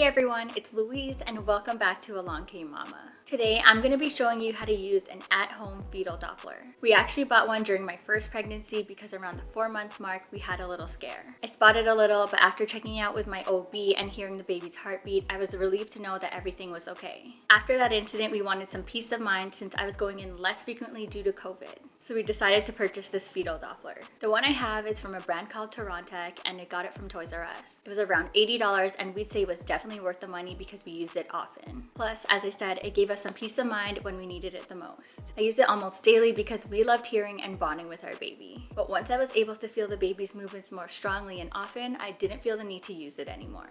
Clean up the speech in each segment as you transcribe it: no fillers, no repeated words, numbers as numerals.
everyone, it's Louise and welcome back to Along Came Mama. Today I'm going to be showing you how to use an at-home fetal Doppler. We actually bought one during my first pregnancy because around the 4-month mark we had a little scare. I spotted a little, but after checking out with my OB and hearing the baby's heartbeat, I was relieved to know that everything was okay. After that incident, we wanted some peace of mind since I was going in less frequently due to COVID. So we decided to purchase this fetal Doppler. The one I have is from a brand called Torontek and I got it from Toys R Us. It was around $80 and we'd say it was definitely worth the money because we used it often. Plus, as I said, it gave us some peace of mind when we needed it the most. I use it almost daily because we loved hearing and bonding with our baby. But once I was able to feel the baby's movements more strongly and often, I didn't feel the need to use it anymore.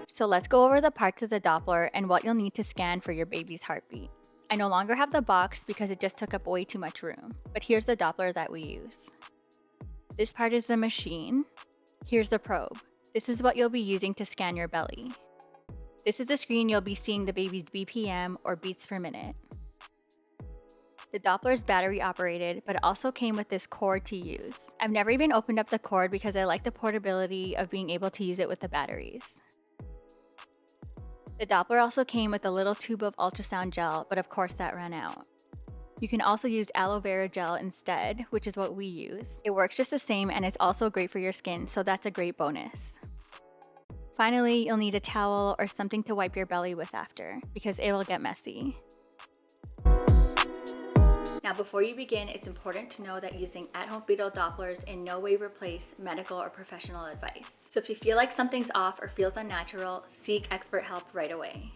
So let's go over the parts of the Doppler and what you'll need to scan for your baby's heartbeat. I no longer have the box because it just took up way too much room, but here's the Doppler that we use. This part is the machine. Here's the probe. This is what you'll be using to scan your belly. This is the screen you'll be seeing the baby's BPM or beats per minute. The Doppler is battery operated, but it also came with this cord to use. I've never even opened up the cord because I like the portability of being able to use it with the batteries. The Doppler also came with a little tube of ultrasound gel, but of course that ran out. You can also use aloe vera gel instead, which is what we use. It works just the same and it's also great for your skin, so that's a great bonus. Finally, you'll need a towel or something to wipe your belly with after, because it'll get messy. Now before you begin, it's important to know that using at-home fetal Dopplers in no way replace medical or professional advice. So if you feel like something's off or feels unnatural, seek expert help right away.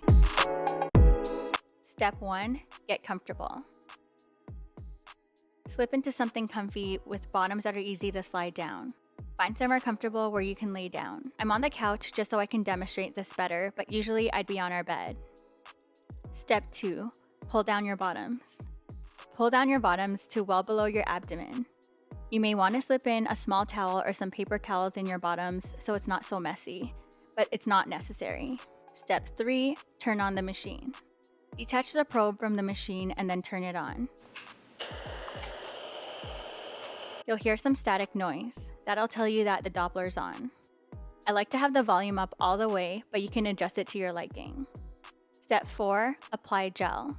Step 1, get comfortable. Slip into something comfy with bottoms that are easy to slide down. Find somewhere comfortable where you can lay down. I'm on the couch just so I can demonstrate this better, but usually I'd be on our bed. Step 2, pull down your bottoms. Pull down your bottoms to well below your abdomen. You may want to slip in a small towel or some paper towels in your bottoms so it's not so messy, but it's not necessary. Step 3, turn on the machine. Detach the probe from the machine and then turn it on. You'll hear some static noise. That'll tell you that the Doppler's on. I like to have the volume up all the way, but you can adjust it to your liking. Step 4, apply gel.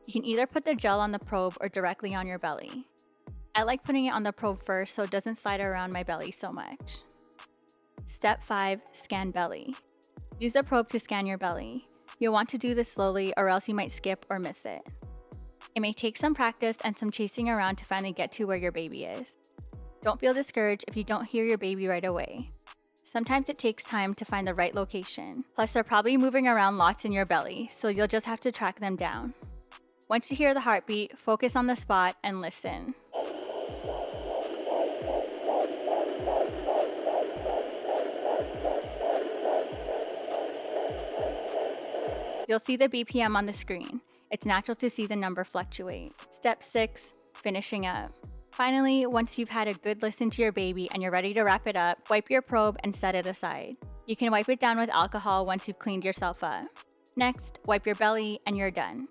You can either put the gel on the probe or directly on your belly. I like putting it on the probe first so it doesn't slide around my belly so much. Step 5, scan belly. Use the probe to scan your belly. You'll want to do this slowly or else you might skip or miss it. It may take some practice and some chasing around to finally get to where your baby is. Don't feel discouraged if you don't hear your baby right away. Sometimes it takes time to find the right location. Plus, they're probably moving around lots in your belly, so you'll just have to track them down. Once you hear the heartbeat, focus on the spot and listen. You'll see the BPM on the screen. It's natural to see the number fluctuate. Step 6, finishing up. Finally, once you've had a good listen to your baby and you're ready to wrap it up, wipe your probe and set it aside. You can wipe it down with alcohol once you've cleaned yourself up. Next, wipe your belly and you're done.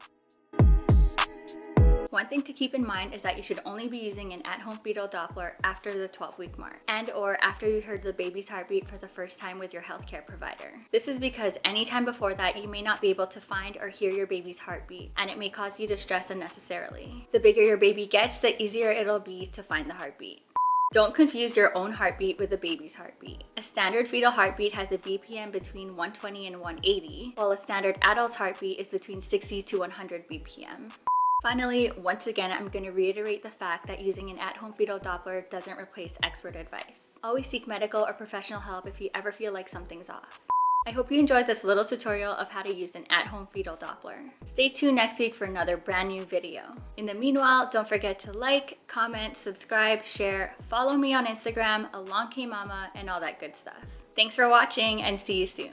One thing to keep in mind is that you should only be using an at-home fetal Doppler after the 12-week mark and or after you heard the baby's heartbeat for the first time with your healthcare provider. This is because anytime before that, you may not be able to find or hear your baby's heartbeat, and it may cause you to stress unnecessarily. The bigger your baby gets, the easier it'll be to find the heartbeat. Don't confuse your own heartbeat with the baby's heartbeat. A standard fetal heartbeat has a BPM between 120 and 180, while a standard adult's heartbeat is between 60 to 100 BPM. Finally, once again, I'm going to reiterate the fact that using an at-home fetal Doppler doesn't replace expert advice. Always seek medical or professional help if you ever feel like something's off. I hope you enjoyed this little tutorial of how to use an at-home fetal Doppler. Stay tuned next week for another brand new video. In the meanwhile, don't forget to like, comment, subscribe, share, follow me on Instagram, Along Came Mama, and all that good stuff. Thanks for watching and see you soon.